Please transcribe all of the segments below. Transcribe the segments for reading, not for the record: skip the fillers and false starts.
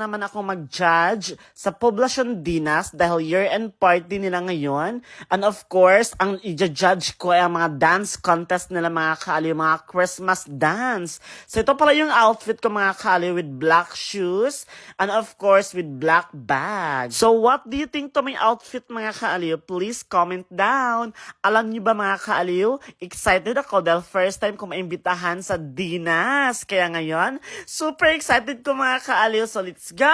naman ako mag-judge sa Poblacion Dinas dahil year-end party nila ngayon. And of course, ang i-judge ko ay ang mga dance contest nila mga kaaliw, mga Christmas dance. So ito pala yung outfit ko mga kaaliw with black shoes and of course with black bag. So what do you think to my outfit mga kaaliw? Please comment down. Alam niyo ba mga kaaliw, excited ako dahil first time ko maimbitahan sa Dinas. Kaya ngayon, super excited ko mga kaaliw. So let's go!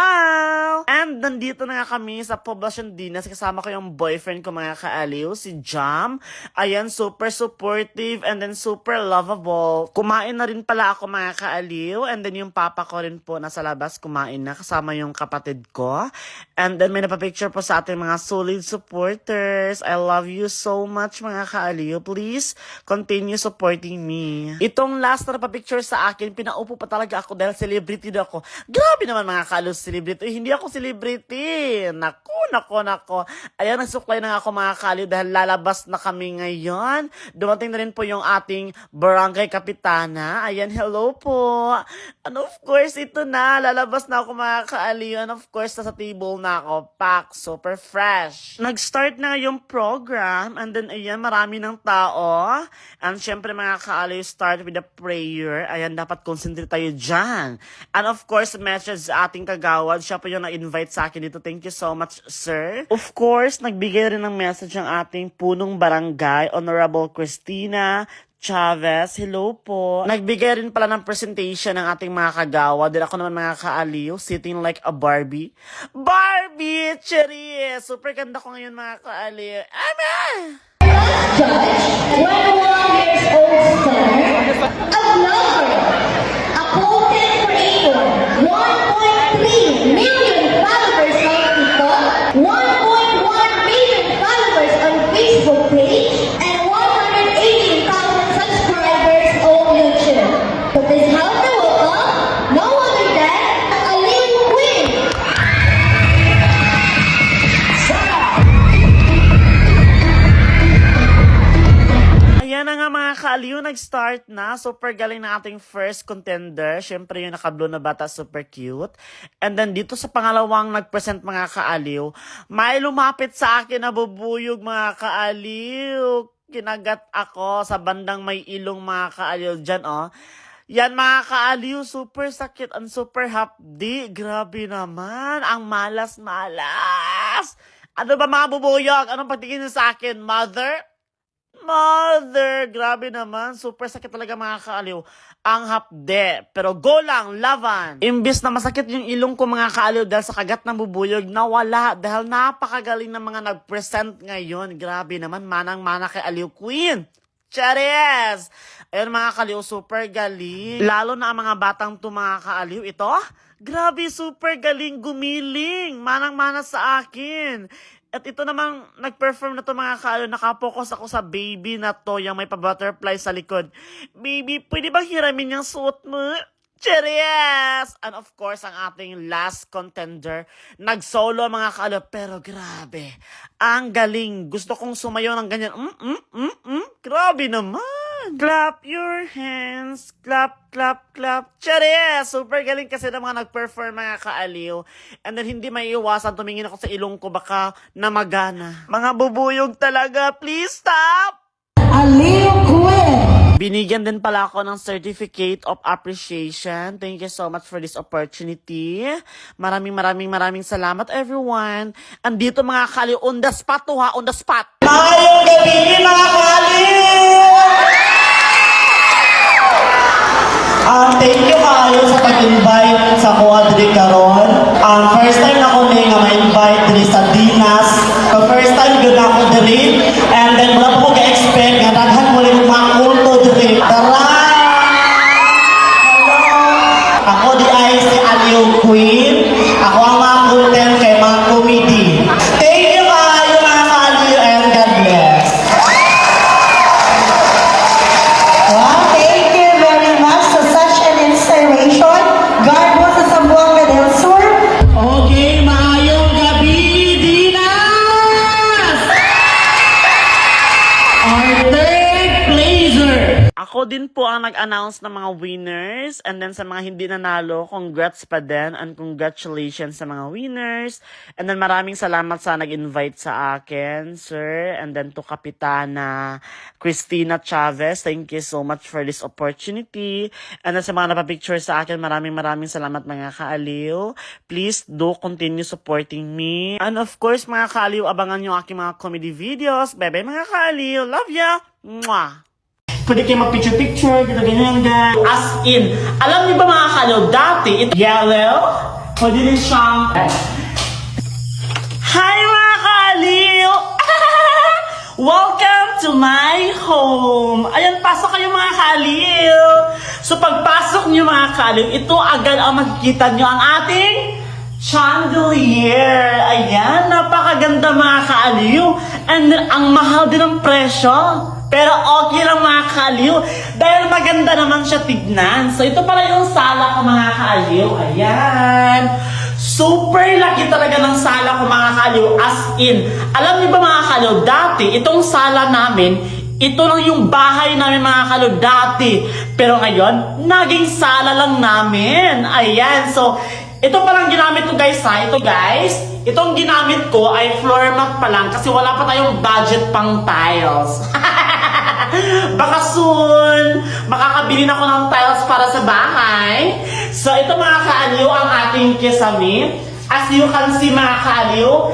And nandito na nga kami sa Poblacion Dinas. Kasama ko yung boyfriend ko mga kaaliw, si Jam. Ayan, super supportive and then super lovable. Kumain na rin pala ako mga kaaliw. And then yung papa ko rin po nasa labas kumain na kasama yung kapatid ko. And then may napapicture po sa ating mga solid supporters. I love you so much mga kaaliw. Please continue supporting me. Itong last na napapicture sa akin, pinaupo pa talaga ako dahil celebrity na ako. Grabe naman mga kaaliw, celebrity. Hindi ako celebrity. Nako. Ayan, nagsuklay na ako mga kaaliw dahil lalabas na kami ngayon. Dumating na rin po yung ating barangay kapitana. Ayan, hello po. And of course, ito na. Lalabas na ako mga kaaliw. And of course, nasa table na ako. Pack, super fresh. Nag-start na yung program. And then, ayan, marami ng tao. And syempre mga kaaliw, start with a prayer. Ayan, dapat concentrate tayo dyan. And of course, message sa ating kagawad. Siya po yung na-invite sa akin dito. Thank you so much, sir. Of course, nagbigay rin ng message ang ating punong barangay, Honorable Christina Chavez. Hello po. Nagbigay rin pala ng presentation ng ating mga kagawad. Dahil ako naman mga kaaliw, sitting like a Barbie. Barbie! Cherry! Super ganda ko ngayon mga kaaliw. Amen! Judge, 21 years old son of Lover, a content creator, 1.3 million followers on TikTok, 1.1 million followers on Facebook page, and 118,000 subscribers on YouTube. So please help me welcome no other than Aliw Queen. Ayan na nga mga kaaliw, nag-start na. Super galing na ating first contender. Siyempre yung naka-blue na bata, super cute. And then dito sa pangalawang nag-present mga kaaliw, may lumapit sa akin na bubuyog mga kaaliw. Kinagat ako sa bandang may ilong mga kaaliw dyan, oh. Yan mga kaaliw, super sakit and super hapdi. Grabe naman, ang malas-malas. Ano ba mga bubuyog? Anong pagtingin niyo sa akin, mother? Mother, grabe naman. Super sakit talaga mga kaaliw. Ang hapde. Pero go lang, laban. Imbis na masakit yung ilong ko mga kaaliw dahil sa kagat ng bubuyog, nawala. Dahil napakagaling ng mga nag-present ngayon. Grabe naman, manang-mana kay Aliw Queen. Charis! Ayun mga kaaliw, super galing. Lalo na ang mga batang to mga kaaliw. Ito, grabe, super galing, gumiling. Manang-mana sa akin. At ito namang nag-perform na to mga kaaliw, nakapokus ako sa baby na to, yung may pa-butterfly sa likod. Baby, pwede bang hiramin yung suot mo? Cheers! And of course, ang ating last contender, nag-solo mga kaaliw, pero grabe, ang galing. Gusto kong sumayaw ng ganyan. Grabe naman. Clap your hands. Clap, clap, clap. Cheers! Super galing kasi ng mga nag-perform mga kaaliw. And then hindi may iwasan, tumingin ako sa ilong ko, baka namagana. Mga bubuyog talaga, please stop! Aliw Queen. Binigyan din pala ako ng Certificate of Appreciation. Thank you so much for this opportunity. Maraming salamat everyone. Andito mga kaaliw, on the spot to ha, on the spot. Mayong gabi mga kaaliw! Thank you kayo sa pag-invite sa Kuha Dili karon. First time na ko nga ma-invite dili sa Dinas. First time good ako dili. And then wala po ka-expect nga daghan mo rin mga kulto dili. Tara! Hello! Ako di ay si Aliw Queen. Ako ang mga content kay mga comedy. Thank you kayo mga kaaliw and God bless. Wow, thank you very much for such an inspiration. God bless sa Sambuanga del Sur. Okay, maayong gabi, Dinas! Ako din po ang nag-announce ng mga winners. And then sa mga hindi nanalo, congrats pa din. And congratulations sa mga winners. And then maraming salamat sa nag-invite sa akin, sir. And then to Kapitana Christina Chavez. Thank you so much for this opportunity. And then sa mga napapicture sa akin, maraming salamat mga kaaliw. Please do continue supporting me. And of course, mga kaaliw, abangan nyo aking mga comedy videos. Bye-bye mga kaaliw. Love ya! Mwah! Pwede kayo mag-picture-picture, ganyan guys. As in, alam niyo ba mga kaaliw, dati, ito yellow, pwede rin siyang... Hi mga kaaliw! Welcome to my home! Ayan, pasok kayo mga kaaliw! So pagpasok niyo mga kaaliw, ito agad ang makikita niyo ang ating chandelier. Ayan, napakaganda mga kaaliw. And ang mahal din ang presyo. Pero okay lang mga kaaliw. Dahil maganda naman siya tignan. So ito pala yung sala ko mga kaaliw. Ayan. Super laki talaga ng sala ko mga kaaliw. As in, alam niyo ba mga kaaliw, dati itong sala namin, ito lang yung bahay namin mga kaaliw dati. Pero ngayon, naging sala lang namin. Ayan. So, ito palang ginamit ko guys ha. Ito guys, itong ginamit ko ay floor mat pa lang kasi wala pa tayong budget pang tiles. Baka soon, makakabili na ako ng tiles para sa bahay. So, ito mga kaaliw ang ating kisame. As you can see mga kaaliw,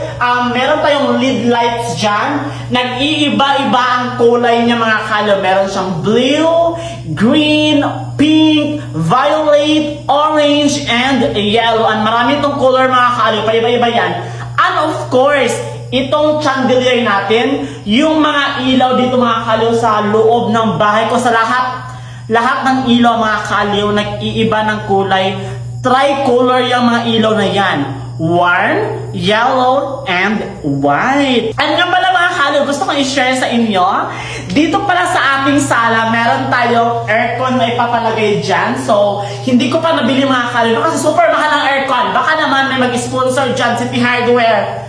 meron tayong LED lights dyan. Nag-iiba-iba ang kulay niya mga kaaliw. Meron siyang blue, green, pink, violet, orange, and yellow. And marami itong color mga kaaliw. Paiba-iba yan. And of course, itong chandelier natin, yung mga ilaw dito mga kaaliw sa loob ng bahay ko, sa lahat ng ilaw mga kaaliw, nag-iiba ng kulay. Tricolor yung mga ilaw na yan. Warm, yellow, and white. And nga pala mga kaaliw, gusto kong i-share sa inyo. Dito pala sa ating sala, meron tayong aircon na ipapalagay dyan. So, hindi ko pa nabili mga kaaliw kasi super mahal ang aircon. Baka naman may mag-sponsor dyan, City Hardware.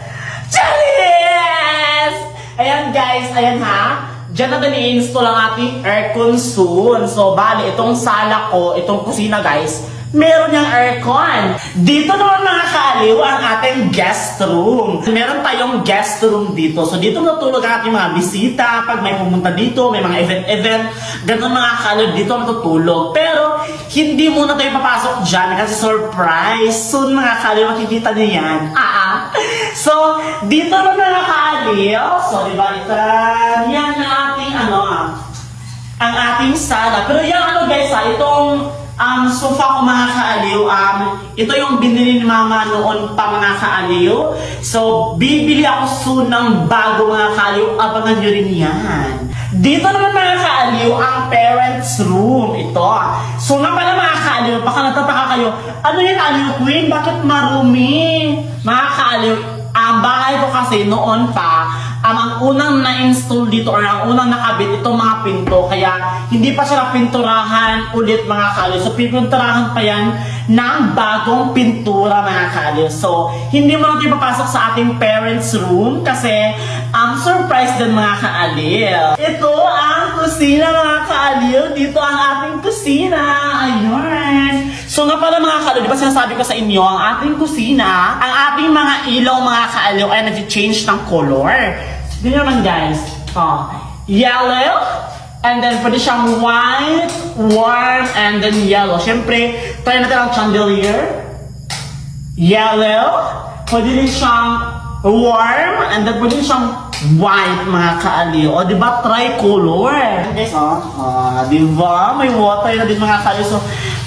Charis! Ayan guys, ayan ha. Diyan natin i-install ang ating aircon soon. So, bali, itong sala ko, itong kusina guys, meron niyang aircon. Dito naman mga kaaliw ang ating guest room. Meron tayong guest room dito. So dito natulog ang ating mga bisita. Pag may pumunta dito, may mga event. Ganun mga kaaliw, dito matutulog. Pero hindi muna tayo papasok dyan kasi surprise. Soon mga kaaliw, makikita niyo yan. So, dito naman mga kaaliw. So, diba ito? Yan ang ating ang ating sala. Pero yan guys itong sofa ko mga kaaliw, ito yung binili ni mama noon pa mga kaaliw. So, bibili ako soon ng bago mga kaaliw. Abangan nyo rin yan. Dito naman mga kaaliw, ang parents room. Ito. So, nga pala mga kaaliw, baka natataka kayo, ano yan aliw queen? Bakit marumi? Mga kaaliw, ang bahay ko kasi noon pa, ang unang na-install dito or ang unang nakabit itong mga pinto, kaya hindi pa siya napinturahan ulit mga kaaliw. So pipinturahan pa yan ng bagong pintura mga kaaliw. So hindi mo natin papasok sa ating parents room kasi surprise din mga kaaliw. Ito ang kusina mga kaaliw. Dito ang ating kusina. Ayun. So nga pala mga kaaliw, di ba sinasabi ko sa inyo, ang ating kusina, ang ating mga ilaw mga kaaliw ay nag-change ng color. Ganyan naman guys. Yellow, and then pwede siyang white, warm, and then yellow. Siyempre, try natin ang chandelier. Yellow, pwede rin siyang warm, and then pwede rin siyang white mga kaaliw. O diba tricolor? Guys, diba? May water na din mga kaaliw. So,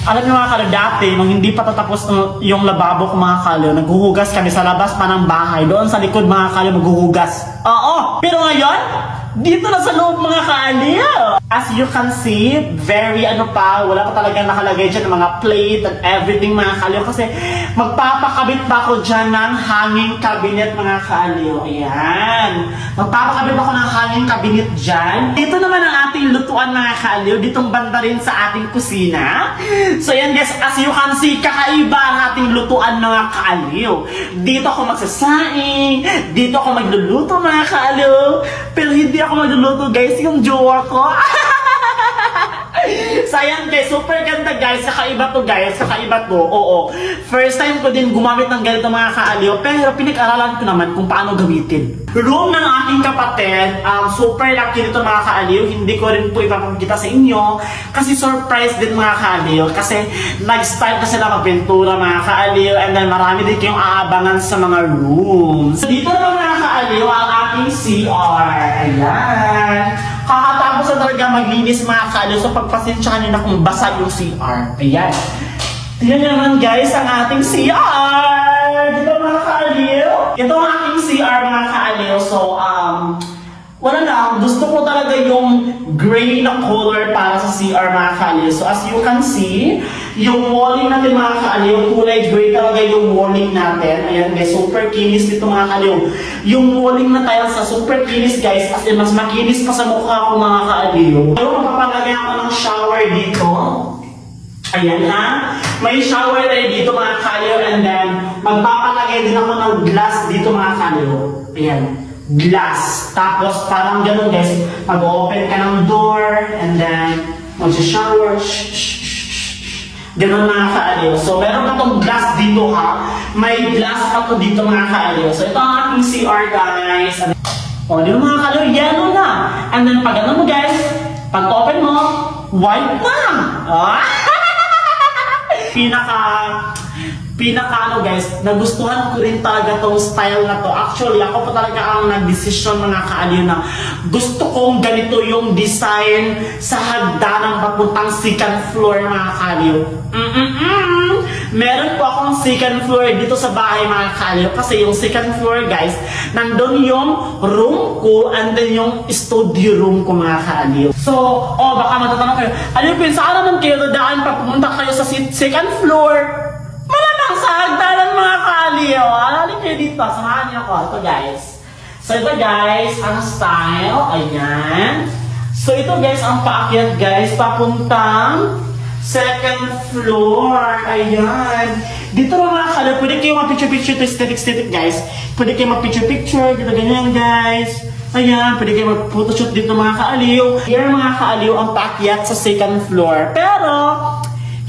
alam niyo mga kaaliw, dati, nung hindi pa tatapos yung lababo ko mga kaaliw, naghuhugas kami sa labas pa ng bahay. Doon sa likod mga kaaliw, maghuhugas. Oo! Pero ngayon, dito na sa loob mga kaaliw. As you can see, very wala pa talagang nakalagay dyan ng mga plate and everything mga kaaliw. Kasi magpapakabit pa ako dyan ng hanging cabinet mga kaaliw. Ayan. Magpapakabit ako ng hanging cabinet dyan. Dito naman ang ating lutuan mga kaaliw. Ditong banda rin sa ating kusina. So yan guys, as you can see, kakaiba ang ating lutuan mga kaaliw. Dito ako magsasaing, dito ako magluluto mga kaaliw. Pero hindi ako magluluto guys, yung jowa ko. So ayan guys, super ganda guys. Kakaiba to guys, kakaiba to. Oo. First time ko din gumamit ng ganito mga kaaliw. Pero pinag-aralan ko naman kung paano gamitin. Room ng aking kapatid. Super lucky nito mga kaaliw. Hindi ko rin po ipapakita sa inyo. Kasi surprise din mga kaaliw. Kasi nag-start na sila magpintura mga kaaliw. And then marami din kayong aabangan sa mga rooms. So dito naman mga kaaliw ang aking CR. Ayan. Kakatapos na talaga maglinis mga kaaliw. So pagpasensyahan nyo na kung basa yung CR. Ayan. Tingnan nyo naman guys ang ating CR. Dito mga kaaliw. Ito ang aking CR mga kaaliw. So wala lang. Gusto ko talaga yung gray na color para sa CR mga kaaliw. So as you can see, yung walling natin mga kaaliw, kulay gray talaga yung walling natin. Ayan guys, super kinis dito mga kaaliw. Yung walling na tile sa super kinis guys, as in mas makinis pa sa mukha ko mga kaaliw. So mapapalagay ako ng shower dito. Ayan ha. May shower tayo dito mga kaaliw, and then magpapalagay din ako ng glass dito mga kaaliw. Ayan. Glass. Tapos parang ganun guys, mag-open ka ng door, and then mag-shower. Ganun mga kaaliw. So meron na tong glass dito ha. May glass pa to dito mga kaaliw. So ito ang aking CR guys. O di ba mga kaaliw, yellow na. And then pag ano mo guys, pag open mo, white na. Pinaka ano guys, nagustuhan ko rin talaga tong style na to. Actually, ako pa talaga ang nagdesisyon mga kaaliw na gusto kong ganito yung design sa hagdanang papuntang second floor mga kaaliw. Meron po akong second floor dito sa bahay mga kaaliw. Kasi yung second floor guys, nandun yung room ko and then yung studio room ko mga kaaliw. So, baka matatanong kayo, Aliw Queen, saan naman kayo dadaan pa pumunta kayo sa second floor? Malamang sa hagdanan mga kaaliw. Halika kayo dito, samahan niyo ako. Ito guys. So ito guys, ang style. Ayan. So ito guys, ang paakyat guys, papuntang second floor. Ayan. Dito mga kaaliw, pwede kayo mag-picture-picture to aesthetic guys. Pwede kayo mag-picture-picture, dito ganyan guys. Ayan, pwede kayo mag-photoshoot dito mga kaaliw. Here mga kaaliw, ang paakyat sa second floor. Pero,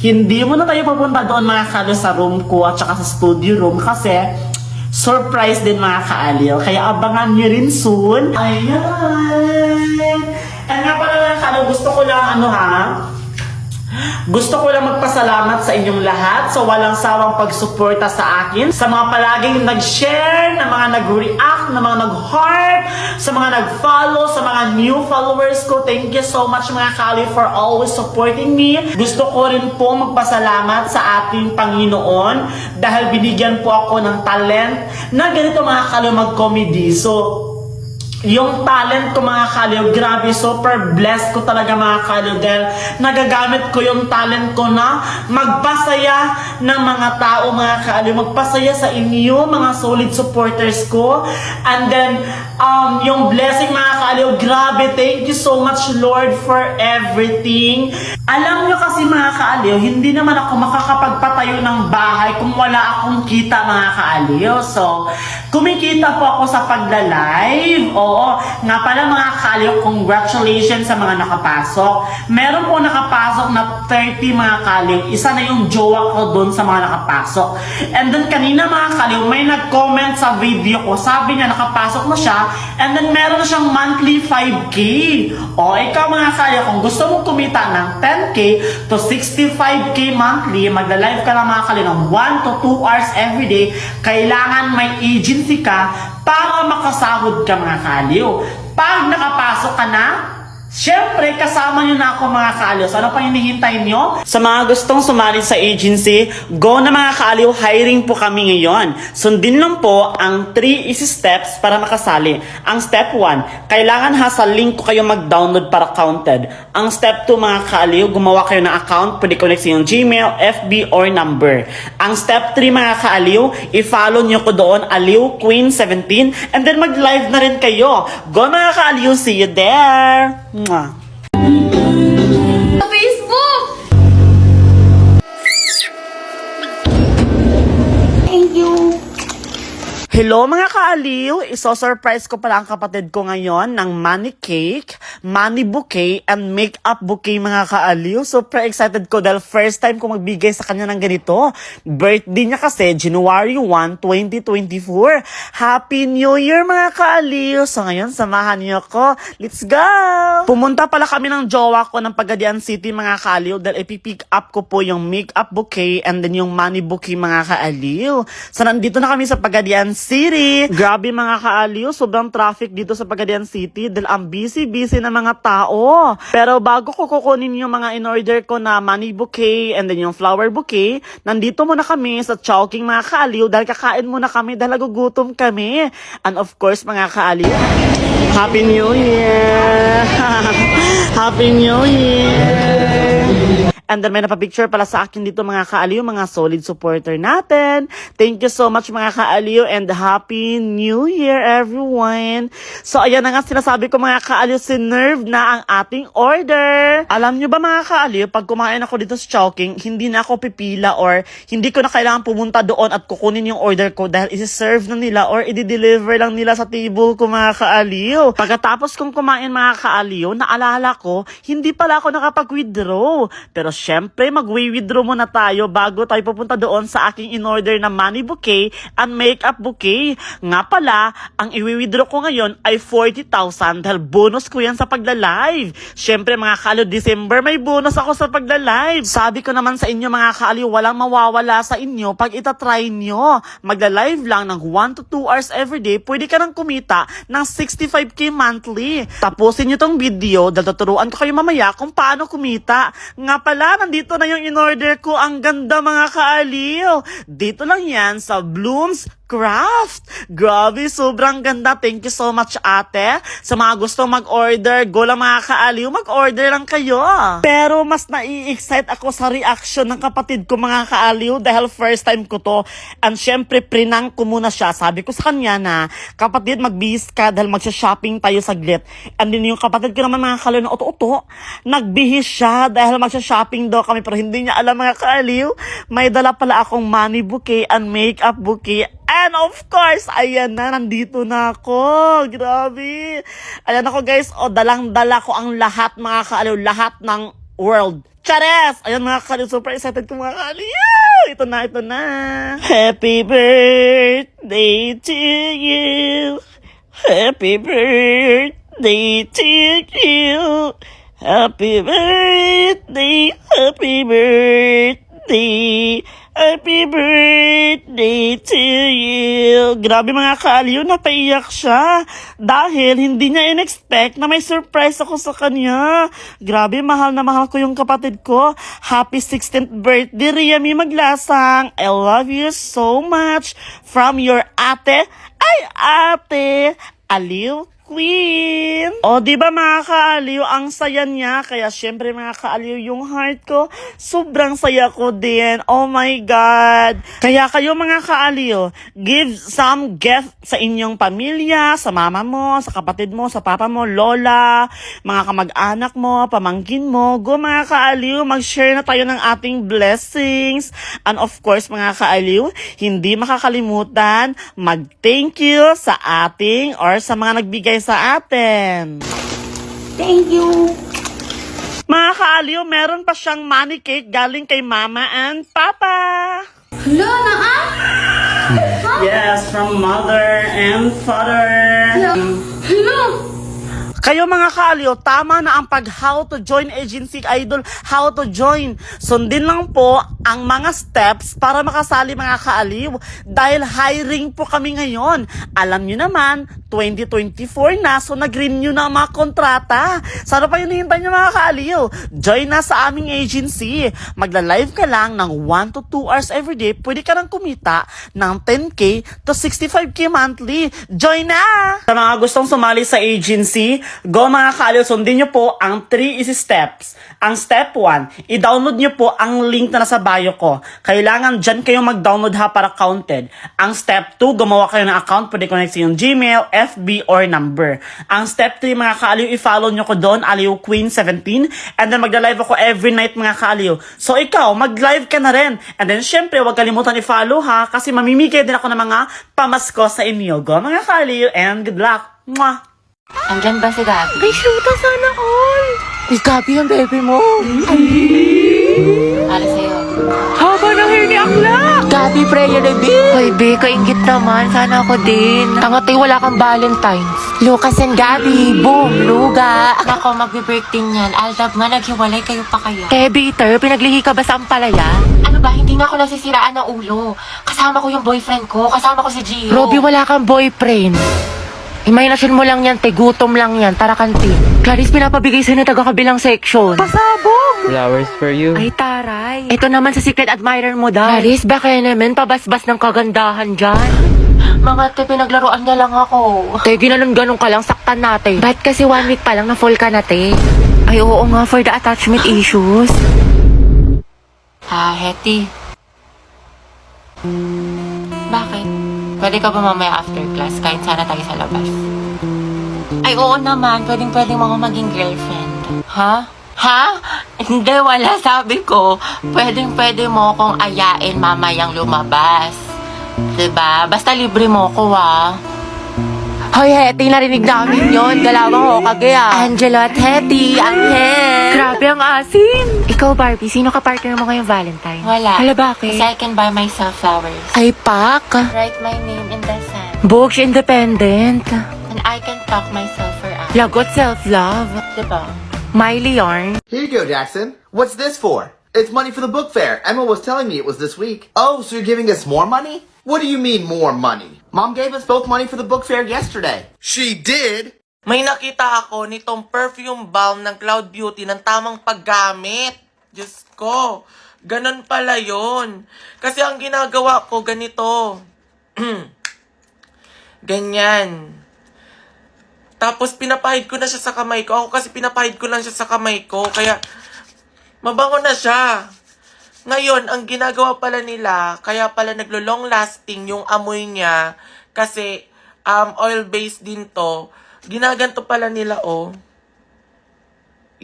hindi mo na tayo papunta doon mga kaaliw sa room ko at saka sa studio room kasi surprise din mga kaaliw. Kaya abangan nyo rin soon. Ayan. And nga pala mga kaaliw, gusto ko lang gusto ko lang magpasalamat sa inyong lahat sa walang sawang pagsuporta sa akin, sa mga palaging nag-share, na mga nag-react, na mga nag-heart, sa mga nag-follow, sa mga new followers ko. Thank you so much mga kaaliw for always supporting me. Gusto ko rin po magpasalamat sa ating Panginoon dahil binigyan po ako ng talent na ganito mga kaaliw mag-comedy. So, yung talent ko mga kaaliw, grabe, super blessed ko talaga mga kaaliw dahil nagagamit ko yung talent ko na magpasaya ng mga tao mga kaaliw, magpasaya sa inyo mga solid supporters ko. And then yung blessing mga kaaliw, grabe, thank you so much Lord for everything. Alam nyo kasi mga kaaliw, hindi naman ako makakapagpatayo ng bahay kung wala akong kita mga kaaliw. So kumikita po ako sa pagla-live. Oo, nga pala mga kaaliw, congratulations sa mga nakapasok. Meron po nakapasok na 30 mga kaaliw. Isa na yung jowa ko doon sa mga nakapasok. And then kanina mga kaaliw, may nag-comment sa video ko. Sabi niya nakapasok na siya. And then meron na siyang monthly 5K. O ikaw mga kaaliw, kung gusto mong kumita ng 10K to 65K monthly, magla-live ka lang mga kaaliw ng 1 to 2 hours everyday, kailangan may agency ka para makasahod ka mga kaaliw. Pag nakapasok ka na, syempre, kasama nyo na ako mga kaaliw. So, ano pa hinihintay nyo? Sa mga gustong sumali sa agency, go na mga kaaliw, hiring po kami ngayon. Sundin lang po ang 3 easy steps para makasali. Ang step 1, kailangan sa link ko kayo mag-download para counted. Ang step 2 mga kaaliw, gumawa kayo ng account, pwede connect sa inyong Gmail, FB, or number. Ang step 3 mga kaaliw, i-follow nyo ko doon, Aliw Queen 17, and then mag-live na rin kayo. Go mga kaaliw, see you there! Mwah. Sa Facebook! Thank you. Hello mga kaaliw! Iso-surprise ko pala ang kapatid ko ngayon ng money cake, money bouquet, and makeup bouquet mga kaaliw. Super excited ko dahil first time ko magbigay sa kanya ng ganito. Birthday niya kasi January 1, 2024. Happy New Year mga kaaliw! So ngayon, samahan niyo ko. Let's go! Pumunta pala kami ng jowa ko ng Pagadian City mga kaaliw dahil ipipick up ko po yung makeup bouquet and then yung money bouquet mga kaaliw. So nandito na kami sa Pagadian City. Grabe mga kaaliw, sobrang traffic dito sa Pagadian City dahil ang busy-busy na mga tao. Pero bago ko kukunin yung mga in-order ko na money bouquet and then yung flower bouquet, nandito muna kami sa Chowking mga kaaliw dahil kakain muna kami dahil nagugutom kami. And of course mga kaaliw, Happy New Year! Happy New Year! And then may napapicture pala sa akin dito mga kaaliw, mga solid supporter natin. Thank you so much mga kaaliw and Happy New Year everyone. So ayan na nga sinasabi ko mga kaaliw, sinerve na ang ating order. Alam nyo ba mga kaaliw, pag kumain ako dito sa Chowking, hindi na ako pipila or hindi ko na kailangan pumunta doon at kukunin yung order ko dahil isi-serve na nila or i-deliver lang nila sa table ko mga kaaliw. Pagkatapos kong kumain mga kaaliw, naalala ko, hindi pala ako nakapag-withdraw. Pero syempre, mag-withdraw muna tayo bago tayo pupunta doon sa aking in-order na money bouquet and makeup bouquet. Nga pala, ang i-withdraw ko ngayon ay 40,000 dahil bonus ko yan sa pagla-live. Syempre mga kaaliw, December may bonus ako sa pagla-live. Sabi ko naman sa inyo mga kaaliw, walang mawawala sa inyo pag itatry nyo. Magla-live lang ng 1 to 2 hours everyday, pwede ka nang kumita ng 65k monthly. Tapusin nyo tong video dahil tuturuan ko kayo mamaya kung paano kumita. Nga pala, nandito na yung in-order ko. Ang ganda mga kaaliw. Dito lang yan sa Blooms Craft. Grabe, sobrang ganda. Thank you so much ate. Sa mga gustong mag-order, go lang mga kaaliw, mag-order lang kayo. Pero mas nai-excite ako sa reaction ng kapatid ko mga kaaliw dahil first time ko to. And syempre, prinang ko muna siya. Sabi ko sa kanya na, kapatid, magbihis ka dahil magsha-shopping tayo saglit. And din yung kapatid ko naman mga kaaliw na oto-oto, nagbihis siya dahil magsha-shopping daw kami. Pero hindi niya alam mga kaaliw, may dala pala akong money bouquet and makeup bouquet. And of course, ayan na, nandito na ako. Grabe. Ayan ako guys, o dalang-dala ko ang lahat mga kaaliw, lahat ng world. Chares! Ayan mga kaaliw, super excited ko mga kaaliw. Ito na. Happy birthday to you. Happy birthday to you. Happy birthday, happy birthday. Happy birthday to you. Grabe mga kaaliw, napaiyak siya. Dahil hindi niya in-expect na may surprise ako sa kanya. Grabe, mahal na mahal ko yung kapatid ko. Happy 16th birthday, Riami Maglasang. I love you so much. From your ate, ay ate, Aliw Queen. O, diba mga kaaliw, ang saya niya. Kaya syempre mga kaaliw, yung heart ko, sobrang saya ko din. Oh my God. Kaya kayo mga kaaliw, give some gift sa inyong pamilya, sa mama mo, sa kapatid mo, sa papa mo, lola, mga kamag-anak mo, pamangkin mo. Go mga kaaliw, mag-share na tayo ng ating blessings. And of course mga kaaliw, hindi makakalimutan, mag-thank you sa ating or sa mga nagbigay sa atin. Thank you. Mga kaaliw, meron pa siyang money cake galing kay mama and papa. Hello, naa? Yes, from mother and father. Hello? Kayo mga kaaliw, tama na ang how to join agency idol, how to join. Sundin lang po ang mga steps para makasali mga kaaliw dahil hiring po kami ngayon. Alam nyo naman, 2024 na, so nag-renew na ang mga kontrata. Sana pa yun hintay nyo mga kaaliw. Join na sa aming agency. Magla-live ka lang ng 1 to 2 hours everyday, pwede ka nang kumita ng 10k to 65k monthly. Join na! Sa mga gustong sumali sa agency, go mga kaaliw, sundin nyo po ang 3 easy steps. Ang step 1, i-download nyo po ang link na nasa bio payo ko. Kailangan dyan kayo mag-download ha para counted. Ang step 2, gumawa kayo ng account. Pwede connect sa yung Gmail, FB, or number. Ang step 3, mga kaaliw, i-follow nyo ko doon, Aliw Queen 17. And then magla-live ako every night, mga kaaliw. So ikaw, mag-live ka na rin. And then syempre, huwag kalimutan i-follow ha, kasi mamimigay din ako ng mga pamasko sa inyo. Go mga kaaliw, and good luck. Mwah! Andyan ba si Gabi? Ay, shoota sana all! Uy, Gabi yung baby mo! Para sa'yo. Haba ng hair ni Akla! Gabi, prayer na, B! Hoy, B, kaingit naman. Sana ako din. Tangatay, wala kang Valentine's. Lucas and Gabi, boom, luga! Nako, magbe-birthday niyan. Aldab nga, naghiwalay kayo pa kaya. Eh, Peter, pinaglihi ka ba sa ampalaya? Ano ba, hindi nga ako nasisiraan ng ulo. Kasama ko yung boyfriend ko, kasama ko si Gio. Robby, wala kang boyfriend. Imahinasyon mo lang yan, te. Gutom lang yan. Tara, kantin. Clarice, pinapabigay sa'yo na taga-kabilang section. Pasabog! Flowers for you. Ay, taray. Ito naman sa secret admirer mo daw. Clarice, baka naman pabasbas ng kagandahan dyan. Mga te, pinaglaruan niya lang ako. Te, ginanon-ganon ka lang, saktan natin. Ba't kasi 1 week pa lang na full ka na, te? Ay, oo nga, for the attachment issues. Hetty. Bakit? Pwede ka ba mamaya after class? Kain sana tayo sa labas. Ay, oo naman. Pwedeng mo ako maging girlfriend. Ha? Ha? Hindi, wala. Sabi ko, pwede mo akong ayain mamayang lumabas. Diba? Basta libre mo ko, ha? Hoy, Hetty, narinig namin yun. Galawang ho kagaya. Angelo at Hetty, Angel. Grabe ang asin! Ikaw, Barbie, sino ka partner mo ngayong Valentine? Wala. Hala, bakit? Kasi I can buy myself flowers. Ay, pak! Write my name in the sand. Books independent. And I can talk myself for hours. Lagot self-love. Diba? Miley yarn. Here you go, Jackson. What's this for? It's money for the book fair. Emma was telling me it was this week. Oh, so you're giving us more money? What do you mean more money? Mom gave us both money for the book fair yesterday. She did? May nakita ako nitong perfume balm ng Cloud Beauty ng tamang paggamit. Diyos ko, ganon pala yun. Kasi ang ginagawa ko, ganito. Ganyan. Tapos pinapahid ko na siya sa kamay ko. Ako kasi pinapahid ko lang siya sa kamay ko. Kaya mabango na siya. Ngayon, ang ginagawa pala nila, kaya pala naglo-long lasting yung amoy niya. Kasi oil-based din to. Ginaganto pala nila, oh.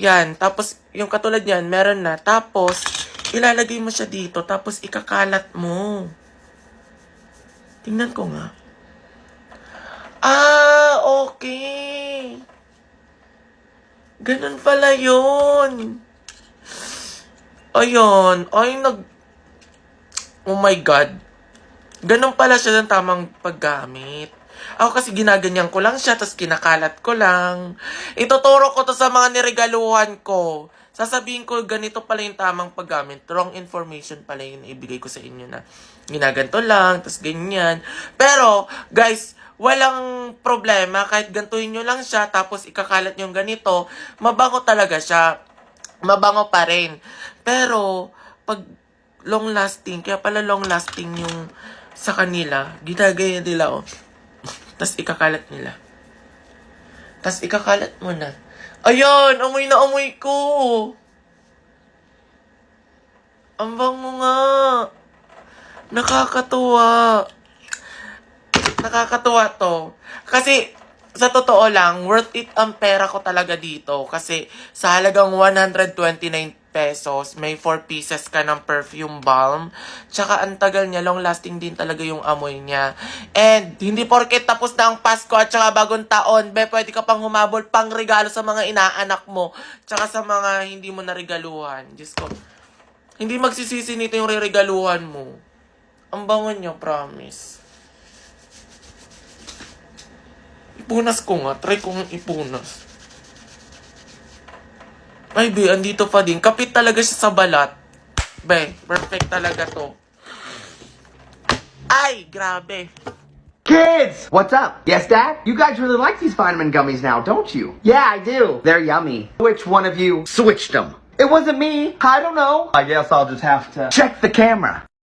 Yan. Tapos, yung katulad yan, meron na. Tapos, ilalagay mo siya dito. Tapos, ikakalat mo. Tingnan ko nga. Ah, okay. Ganun pala yun. Ayun. Ay, oh my God. Ganun pala siya ng tamang paggamit. Ako kasi ginaganyan ko lang siya, tapos kinakalat ko lang. Ituturo ko to sa mga niregaluhan ko. Sasabihin ko, ganito pala yung tamang paggamit. Wrong information pala yung ibigay ko sa inyo na ginaganto lang, tapos ganyan. Pero, guys, walang problema. Kahit gantuhin nyo lang siya, tapos ikakalat nyo ganito, mabango talaga siya. Mabango pa rin. Pero, pag long lasting, kaya pala long lasting yung sa kanila, ginagaya nila, oh. Tapos ikakalat nila. Tapos ikakalat mo na. Ayan! Amoy na amoy ko! Ang bango nga! Nakakatuwa! Nakakatuwa to. Kasi, sa totoo lang, worth it ang pera ko talaga dito. Kasi, sa halagang 129 pesos, may 4 pieces ka ng perfume balm. Tsaka, ang tagal niya, long lasting din talaga yung amoy niya. And, hindi porket tapos na ang Pasko at tsaka bagong taon, pwede ka pang humabol pang regalo sa mga inaanak mo. Tsaka sa mga hindi mo narigaluhan. Diyos ko. Hindi magsisisi nito yung reregaluhan mo. Ang bango niyo, promise. Ipunas ko nga. Try ko nga ipunas. Ay, be, andito pa din. Kapit talaga siya sa balat. Be, perfect talaga to. Ay, grabe. Kids! What's up? Yes, Dad? You guys really like these vitamin gummies now, don't you? Yeah, I do. They're yummy. Which one of you switched them? It wasn't me. I don't know. I guess I'll just have to check the camera.